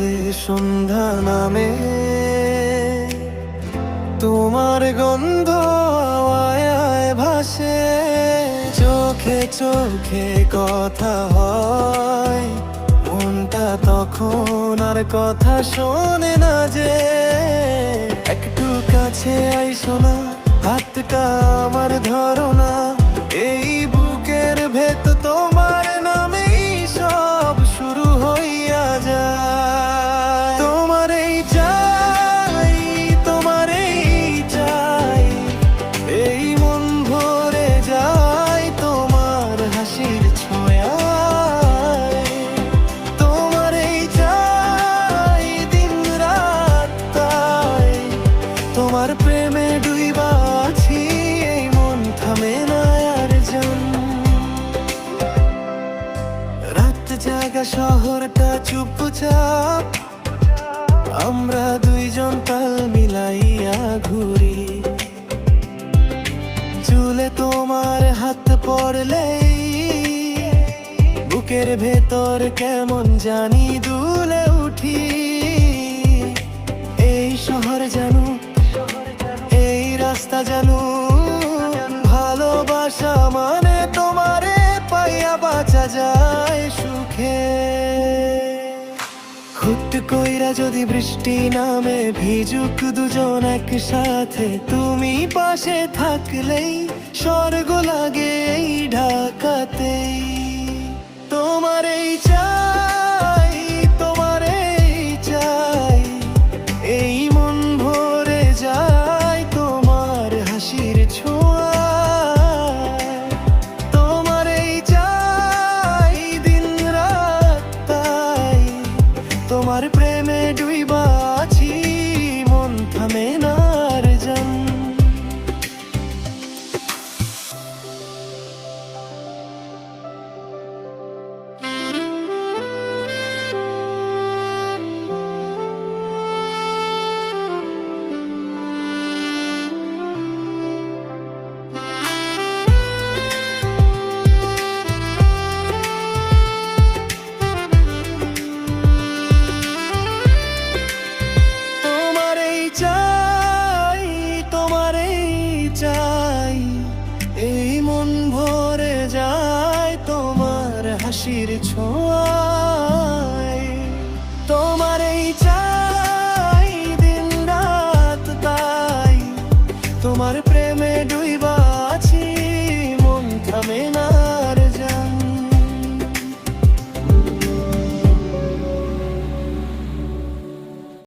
বাতাসে সন্ধ্যা নামে, তোমার গন্ধ হাওয়ায় ভাসে, চোখে চোখে কথা হয়, মনটা তখন আর কথা শোনে না যে। একটু কাছে আইসো না, হাতটা আমার ধরো না, এই বুকের ভেতর তোমার নামেই সব শুরু হইয়া যায়। তোমারই চাই, তোমারই চাই, এই মন ভরে যায় তোমার হাসির ছোঁয়ায়। তোমারই চাই দিন রাত তাই, তোমার প্রেমে ডুইবা আছি, এই মন থামে না আর জান। রাত জাগা শহরটা চুপচাপ, আমরা দুইজন তাল মিলাইয়া ঘুরি, চুলে তোমার হাত পড়লেই বুকের ভেতর কেমন জানি দুলে উঠি। এই শহর জানু, এই রাস্তা জানু, ভালোবাসা মানে তোমারে পাইয়া বাঁচা যায় সুখে। হুট কইরা যদি বৃষ্টি নামে, ভিজুক দুজন একসাথে, তুমি পাশে থাকলেই স্বর্গ লাগে এই ঢাকাতেই। তোমারই চাই, তোমারই চাই, এই মন ভরে যায় তোমার হাসির ছোঁয়ায়। তোমারই চাই দিন রাত তাই, তোমার প্রেমে ডুইবা আছি, মন থামে না আর জান। তোমারই চাই, তোমারই চাই, এই মন ভরে যায় তোমার হাসির ছোঁয়ায়।